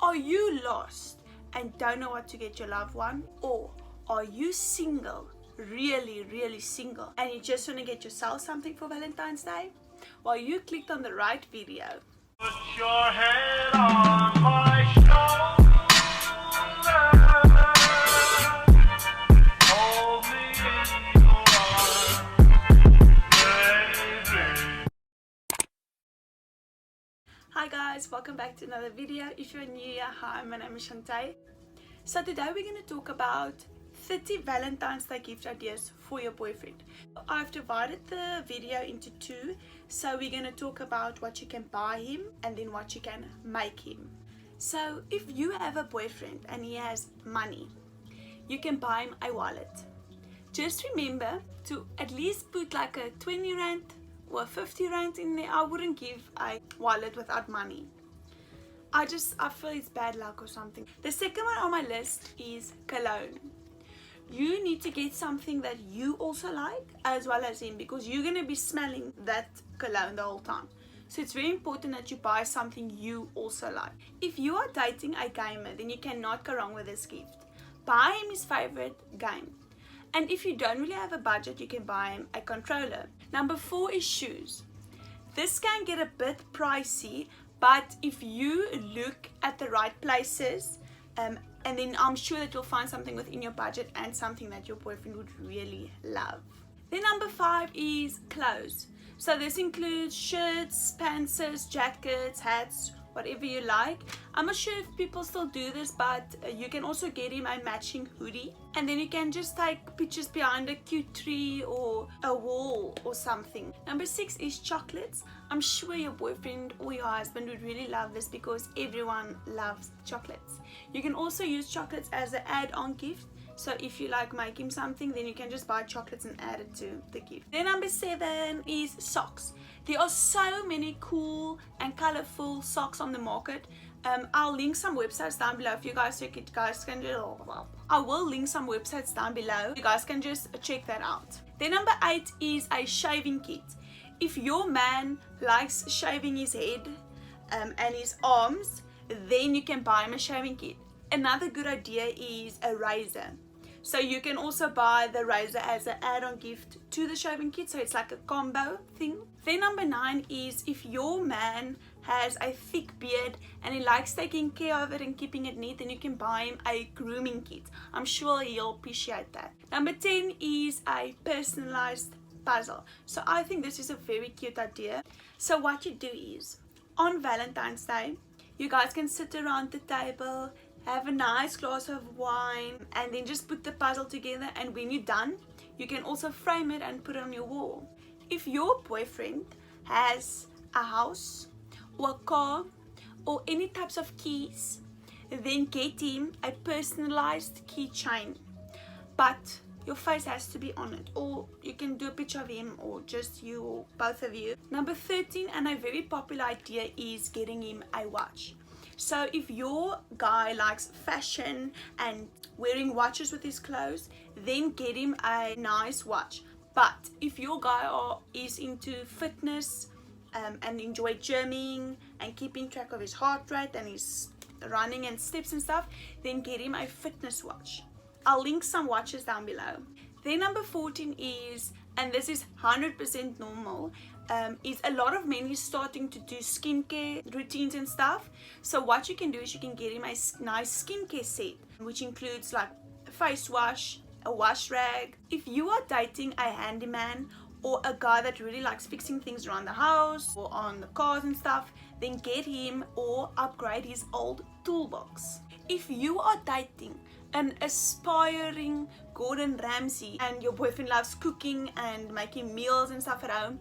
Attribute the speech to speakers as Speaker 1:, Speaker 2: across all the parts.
Speaker 1: Are you lost and don't know what to get your loved one? Or are you single, really single, and you just want to get yourself something for Valentine's Day? Well, you clicked on the right video.
Speaker 2: Put your head on my shoulder. Hold me in your arms, baby.
Speaker 1: Hi guys, welcome back to another video. If you're new here, hi, my name is Shantae. So today we're going to talk about 30 Valentine's Day gift ideas for your boyfriend. I've divided the video into two, so we're going to talk about what you can buy him and then what you can make him. So if you have a boyfriend and he has money, you can buy him a wallet. Just remember to at least put like a 20 rand or 50 rand in there. I wouldn't give a wallet without money. I feel it's bad luck or something. The second one on my list is cologne. You need to get something that you also like as well as him, because you're going to be smelling that cologne the whole time. So it's very important that you buy something you also like. If you are dating a gamer, then you cannot go wrong with this gift. Buy him his favorite game. And if you don't really have a budget, you can buy him a controller. Number 4 is shoes. This can get a bit pricey, but if you look at the right places, and then I'm sure that you'll find something within your budget and something that your boyfriend would really love. Then number 5 is clothes. So this includes shirts, pants, jackets, hats, whatever you like. I'm not sure if people still do this, but you can also get him a matching hoodie, and then you can just take pictures behind a cute tree or a wall or something. Number 6 is chocolates. I'm sure your boyfriend or your husband would really love this because everyone loves chocolates. You can also use chocolates as an add-on gift. So if you like make him something, then you can just buy chocolates and add it to the gift. Then number 7 is socks. There are so many cool and colorful socks on the market. I'll link some websites down below if you guys check it. I will link some websites down below. You guys can just check that out. Then number 8 is a shaving kit. If your man likes shaving his head and his arms, then you can buy him a shaving kit. Another good idea is a razor. So you can also buy the razor as an add-on gift to the shaving kit, so it's like a combo thing. Then number 9 is if your man has a thick beard and he likes taking care of it and keeping it neat, then you can buy him a grooming kit. I'm sure he'll appreciate that. Number 10 is a personalized puzzle. So I think this is a very cute idea. So what you do is, on Valentine's Day, you guys can sit around the table, have a nice glass of wine, and then just put the puzzle together, and when you're done, you can also frame it and put it on your wall. If your boyfriend has a house or a car or any types of keys, then get him a personalized keychain, but your face has to be on it, or you can do a picture of him or just you or both of you. Number 13, and a very popular idea, is getting him a watch. So if your guy likes fashion and wearing watches with his clothes, then get him a nice watch. But if your guy is into fitness and enjoy gymming and keeping track of his heart rate and his running and steps and stuff, then get him a fitness watch. I'll link some watches down below. Then number 14 is, and this is 100% normal, is a lot of men is starting to do skincare routines and stuff. So what you can do is you can get him a nice skincare set, which includes like a face wash, a wash rag. If you are dating a handyman or a guy that really likes fixing things around the house or on the cars and stuff, then get him or upgrade his old toolbox. If you are dating an aspiring Gordon Ramsay and your boyfriend loves cooking and making meals and stuff at home,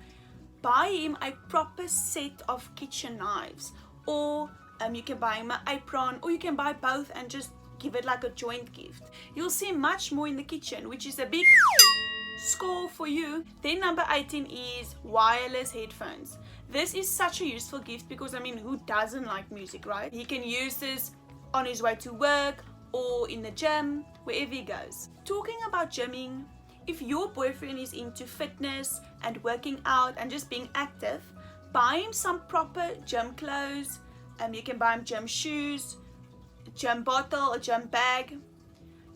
Speaker 1: buy him a proper set of kitchen knives, or you can buy him an apron, or you can buy both and just give it like a joint gift. You'll see much more in the kitchen, which is a big score for you. Then number 18 is wireless headphones. This is such a useful gift because, I mean, who doesn't like music, right? He can use this on his way to work or in the gym, wherever he goes. Talking about gymming, if your boyfriend is into fitness and working out and just being active, buy him some proper gym clothes. You can buy him gym shoes, gym bottle or gym bag.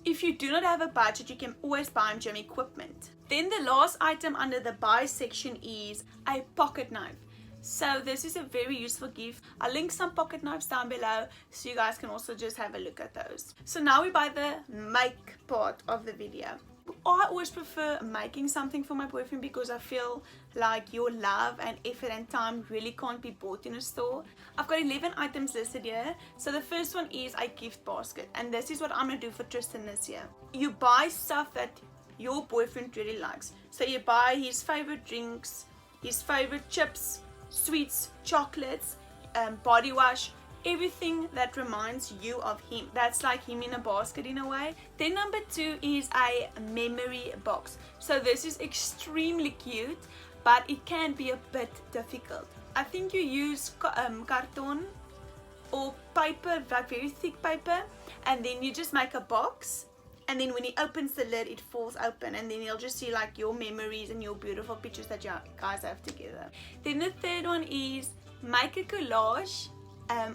Speaker 1: If you do not have a budget, you can always buy gym equipment. Then the last item under the buy section is a pocket knife. So this is a very useful gift. I'll link some pocket knives down below so you guys can also just have a look at those. So now we're by the make part of the video. I always prefer making something for my boyfriend because I feel like your love and effort and time really can't be bought in a store. I've got 11 items listed here. So the first one is a gift basket, and this is what I'm going to do for Tristan this year. You buy stuff that your boyfriend really likes. So you buy his favorite drinks, his favorite chips, sweets, chocolates, body wash, everything that reminds you of him. That's like him in a basket in a way. Then number 2 is a memory box. So this is extremely cute, but it can be a bit difficult. I think you use carton or paper, like very thick paper, and then you just make a box, and then when he opens the lid it falls open, and then you'll just see like your memories and your beautiful pictures that you guys have together. Then the third one is make a collage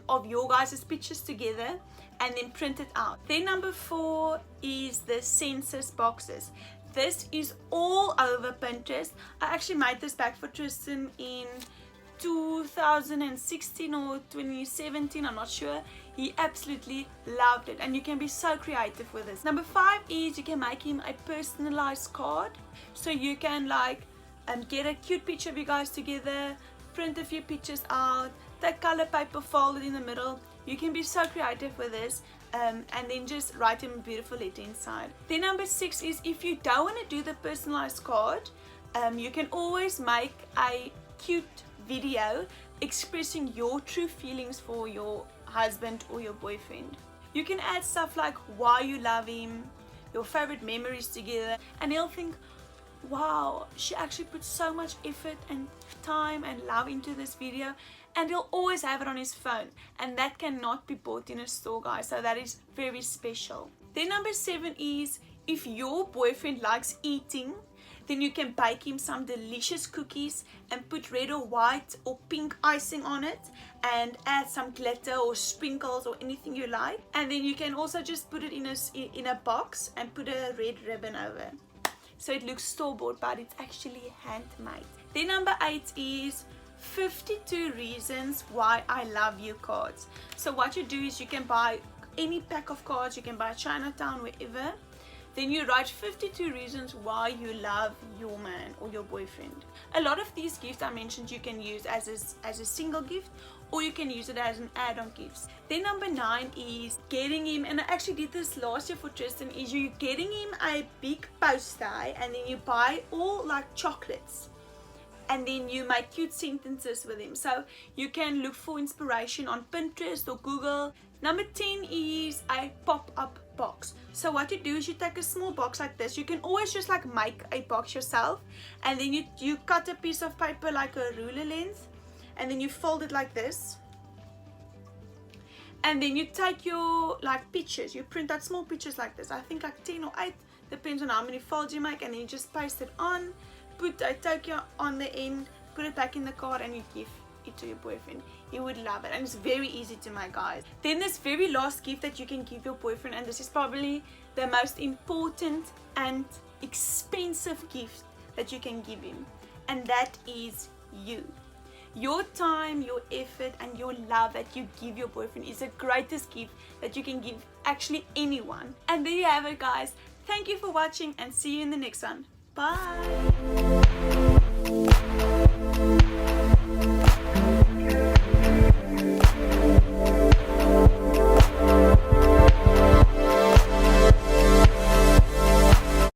Speaker 1: of your guys' pictures together and then print it out. Then number 4 is the census boxes. This is all over Pinterest. I actually made this bag for Tristan in 2016 or 2017, I'm not sure. He absolutely loved it, and you can be so creative with this. Number 5 is you can make him a personalized card. So you can like get a cute picture of you guys together, print a few pictures out, that color paper folded in the middle. You can be so creative with this, and then just write him a beautiful letter inside. Then number 6 is if you don't want to do the personalized card, you can always make a cute video expressing your true feelings for your husband or your boyfriend. You can add stuff like why you love him, your favorite memories together, and he'll think, wow, she actually put so much effort and time and love into this video, and he'll always have it on his phone, and that cannot be bought in a store, guys. So that is very special. Then number 7 is if your boyfriend likes eating, then you can bake him some delicious cookies and put red or white or pink icing on it and add some glitter or sprinkles or anything you like, and then you can also just put it in a box and put a red ribbon over, so it looks store-bought but it's actually handmade. Then number 8 is 52 reasons why I love you cards. So what you do is you can buy any pack of cards, you can buy Chinatown, wherever. Then you write 52 reasons why you love your man or your boyfriend. A lot of these gifts I mentioned you can use as a single gift, or you can use it as an add-on gifts. Then number 9 is getting him, and I actually did this last year for Tristan, is you getting him a big poster, and then you buy all like chocolates, and then you make cute sentences with him. So you can look for inspiration on Pinterest or Google. Number 10 is a pop-up box. So what you do is you take a small box like this. You can always just like make a box yourself, and then you cut a piece of paper like a ruler length, and then you fold it like this, and then you take your like pictures, you print out small pictures like this, I think like 10 or 8, depends on how many folds you make, and then you just paste it on, put a Tokyo on the end, put it back in the card, and you give it to your boyfriend. He would love it, and it's very easy to make, guys. Then this very last gift that you can give your boyfriend, and this is probably the most important and expensive gift that you can give him, and that is you. Your time, your effort, and your love that you give your boyfriend is the greatest gift that you can give actually anyone. And there you have it, guys. Thank you for watching, and see you in the next one. Bye.